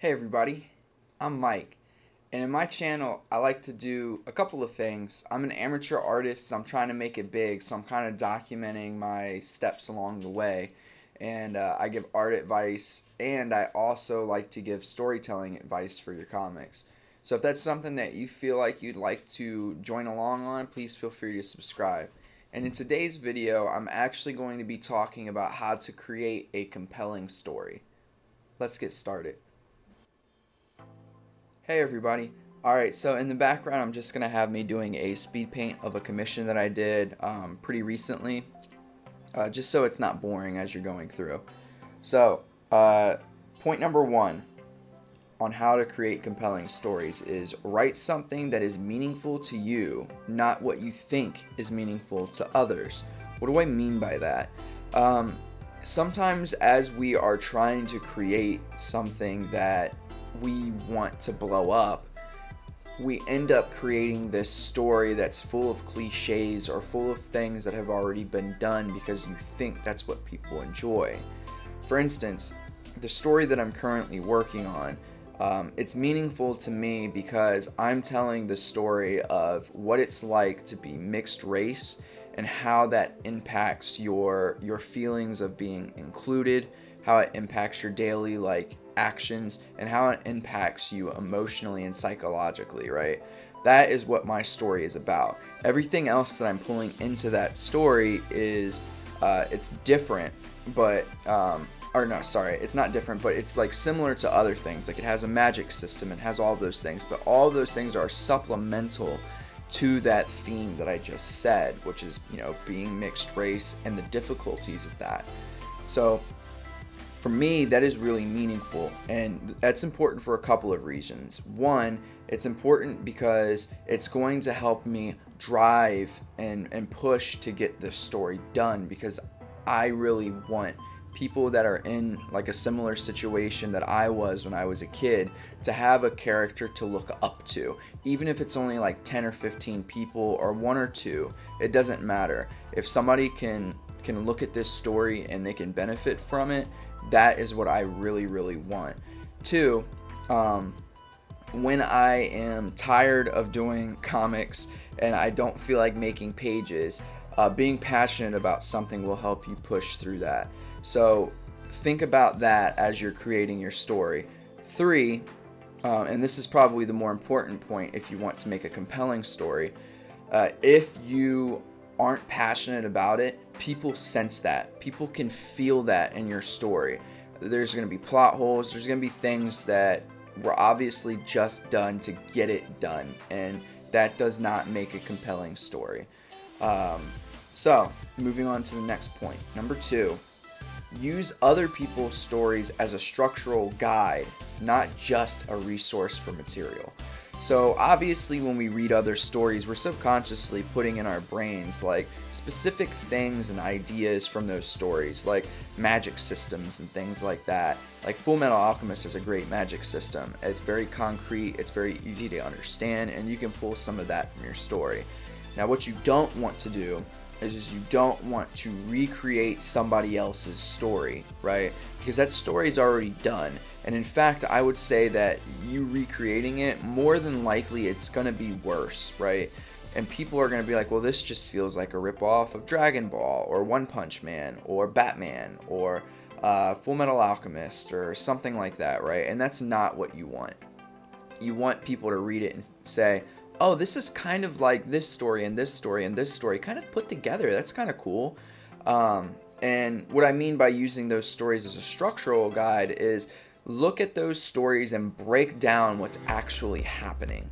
Hey everybody, I'm Mike, and in my channel I like to do a couple of things. I'm an amateur artist, so I'm trying to make it big, so I'm kind of documenting my steps along the way. And I give art advice, and I also like to give storytelling advice for your comics. So if that's something that you feel like you'd like to join along on, please feel free to subscribe. And in today's video, I'm actually going to be talking about how to create a compelling story. Let's get started. Hey everybody. Alright, so in the background I'm just going to have me doing a speed paint of a commission that I did pretty recently, just so it's not boring as you're going through. So, point number one on how to create compelling stories is write something that is meaningful to you, not what you think is meaningful to others. What do I mean by that? Sometimes as we are trying to create something that we want to blow up, we end up creating this story that's full of cliches or full of things that have already been done because you think that's what people enjoy. For instance, the story that I'm currently working on, it's meaningful to me because I'm telling the story of what it's like to be mixed race and how that impacts your feelings of being included, how it impacts your daily actions, and how it impacts you emotionally and psychologically, right? That is what my story is about. Everything else that I'm pulling into that story is it's different, but or no, sorry, it's not different, but it's like similar to other things. Like it has a magic system, it has all those things, but all those things are supplemental to that theme that I just said, which is, being mixed race and the difficulties of that. So for me, that is really meaningful, and that's important for a couple of reasons. One, it's important because it's going to help me drive and push to get this story done, because I really want people that are in like a similar situation that I was when I was a kid to have a character to look up to. Even if it's only like 10 or 15 people or one or two, it doesn't matter. If somebody can look at this story and they can benefit from it, that is what I really, really want. Two, when I am tired of doing comics and I don't feel like making pages, being passionate about something will help you push through that. So think about that as you're creating your story. Three, and this is probably the more important point if you want to make a compelling story, if you aren't passionate about it, people sense that. People can feel that in your story. There's going to be plot holes. There's going to be things that were obviously just done to get it done, and that does not make a compelling story. So, moving on to the next point. Number two, use other people's stories as a structural guide, not just a resource for material. So obviously when we read other stories, we're subconsciously putting in our brains like specific things and ideas from those stories, like magic systems and things like that. Like Full Metal Alchemist is a great magic system. It's very concrete, it's very easy to understand, and you can pull some of that from your story. Now what you don't want to do is you don't want to recreate somebody else's story, right? Because that story is already done. And in fact, I would say that you recreating it, more than likely it's going to be worse, right? And people are going to be like, well, this just feels like a ripoff of Dragon Ball or One Punch Man or Batman or Full Metal Alchemist or something like that, right? And that's not what you want. You want people to read it and say, oh, this is kind of like this story and this story and this story kind of put together. That's kind of cool. And what I mean by using those stories as a structural guide is look at those stories and break down what's actually happening.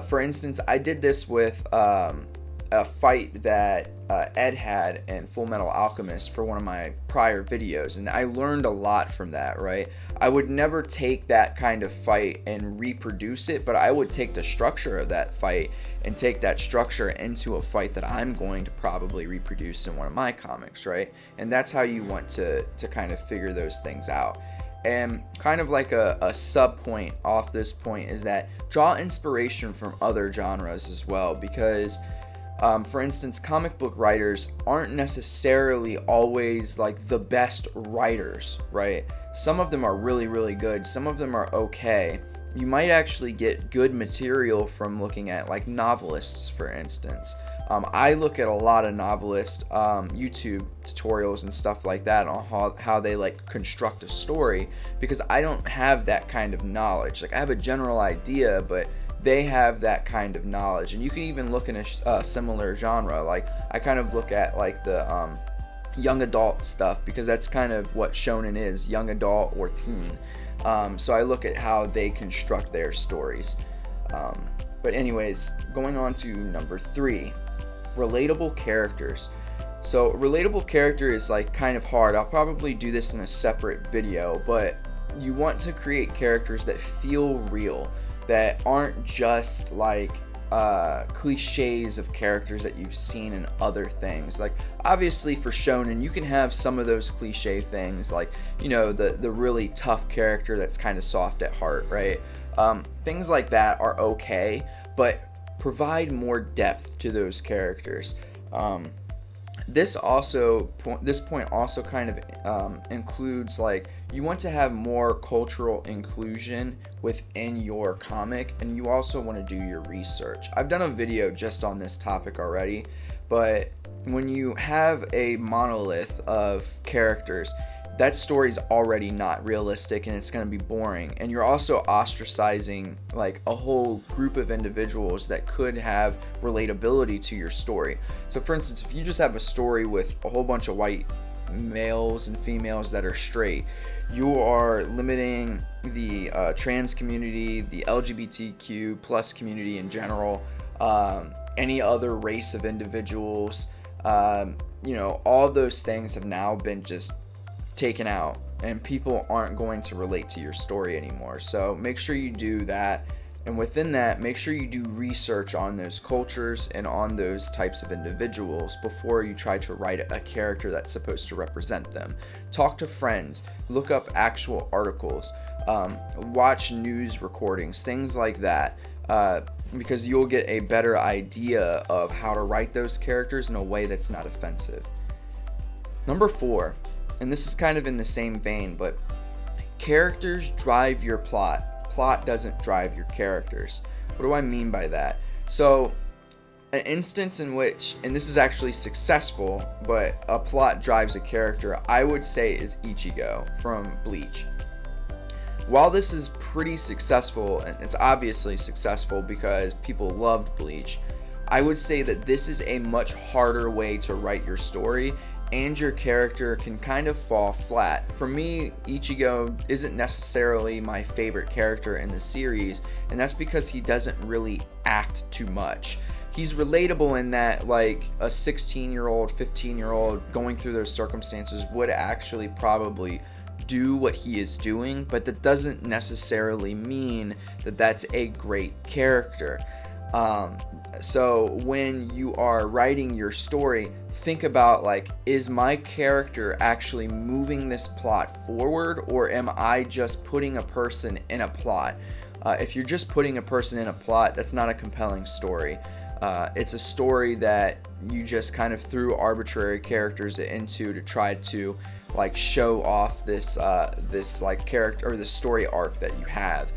For instance, I did this with a fight that Ed had in Full Metal Alchemist for one of my prior videos, and I learned a lot from that, right? I would never take that kind of fight and reproduce it, but I would take the structure of that fight and take that structure into a fight that I'm going to probably reproduce in one of my comics, right? And that's how you want to kind of figure those things out. And kind of like a sub point off this point is that draw inspiration from other genres as well, because for instance, comic book writers aren't necessarily always like the best writers, right? Some of them are really, really good. Some of them are okay. You might actually get good material from looking at like novelists, for instance. I look at a lot of novelist YouTube tutorials and stuff like that on how they like construct a story, because I don't have that kind of knowledge. Like, I have a general idea, but they have that kind of knowledge. And you can even look in a similar genre. Like, I kind of look at like the young adult stuff, because that's kind of what shonen is, young adult or teen. So I look at how they construct their stories. But anyways, going on to number 3, relatable characters. So relatable character is like kind of hard. I'll probably do this in a separate video, but you want to create characters that feel real, that aren't just like cliches of characters that you've seen in other things. Like, obviously for shonen you can have some of those cliche things, like, you know, the really tough character that's kind of soft at heart, right? Things like that are okay, but provide more depth to those characters. This point also kind of includes, like, you want to have more cultural inclusion within your comic, and you also want to do your research. I've done a video just on this topic already, but when you have a monolith of characters, that story's already not realistic and it's going to be boring, and you're also ostracizing like a whole group of individuals that could have relatability to your story. So for instance, if you just have a story with a whole bunch of white males and females that are straight, you are limiting the trans community, the LGBTQ plus community in general, any other race of individuals. You know, all those things have now been just taken out, and people aren't going to relate to your story anymore. So make sure you do that, and within that, make sure you do research on those cultures and on those types of individuals before you try to write a character that's supposed to represent them. Talk to friends, look up actual articles, watch news recordings, things like that, because you'll get a better idea of how to write those characters in a way that's not offensive. Number 4, and this is kind of in the same vein, but characters drive your plot. Plot doesn't drive your characters. What do I mean by that? So, an instance in which, and this is actually successful, but a plot drives a character, I would say is Ichigo from Bleach. While this is pretty successful, and it's obviously successful because people loved Bleach, I would say that this is a much harder way to write your story, and your character can kind of fall flat. For me, Ichigo isn't necessarily my favorite character in the series, and that's because he doesn't really act too much. He's relatable in that, like, a 16-year-old, 15-year-old going through those circumstances would actually probably do what he is doing, but that doesn't necessarily mean that that's a great character. So when you are writing your story, think about, like, is my character actually moving this plot forward, or am I just putting a person in a plot? If you're just putting a person in a plot, that's not a compelling story. It's a story that you just kind of threw arbitrary characters into to try to, like, show off this like character or the story arc that you have.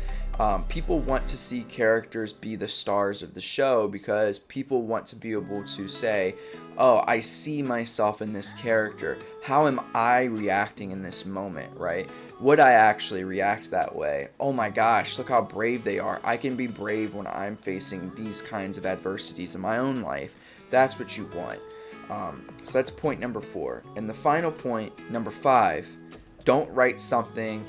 People want to see characters be the stars of the show because people want to be able to say, oh, I see myself in this character. How am I reacting in this moment, right? Would I actually react that way? Oh my gosh, look how brave they are. I can be brave when I'm facing these kinds of adversities in my own life. That's what you want. So that's point number 4. And the final point, number 5, don't write something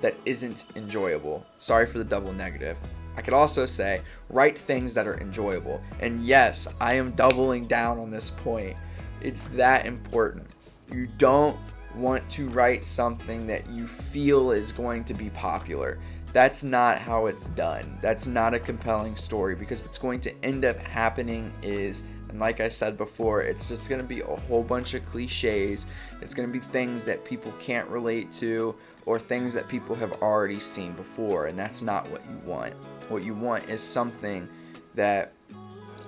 that isn't enjoyable. Sorry for the double negative. I could also say, write things that are enjoyable. And yes, I am doubling down on this point. It's that important. You don't want to write something that you feel is going to be popular. That's not how it's done. That's not a compelling story, because what's going to end up happening is, and like I said before, it's just going to be a whole bunch of cliches. It's going to be things that people can't relate to, or things that people have already seen before, and that's not what you want. What you want is something that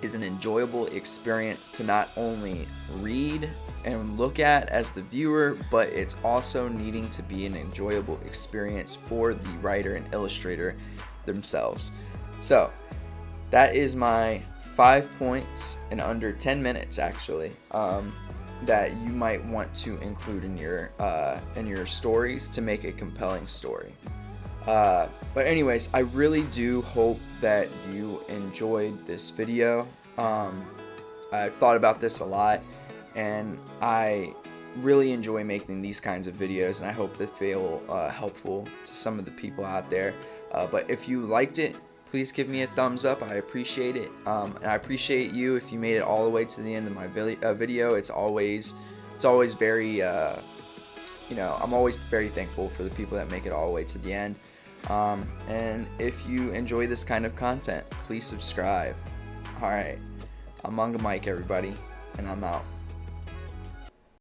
is an enjoyable experience to not only read and look at as the viewer, but it's also needing to be an enjoyable experience for the writer and illustrator themselves. So that is my 5 points in under 10 minutes actually, that you might want to include in your stories to make a compelling story. But anyways, I really do hope that you enjoyed this video. I've thought about this a lot, and I really enjoy making these kinds of videos, and I hope they feel helpful to some of the people out there. But if you liked it, please give me a thumbs up. I appreciate it, and I appreciate you if you made it all the way to the end of my video. It's always very I'm always very thankful for the people that make it all the way to the end. And if you enjoy this kind of content, please subscribe. Alright, I'm Manga Mike, everybody, and I'm out.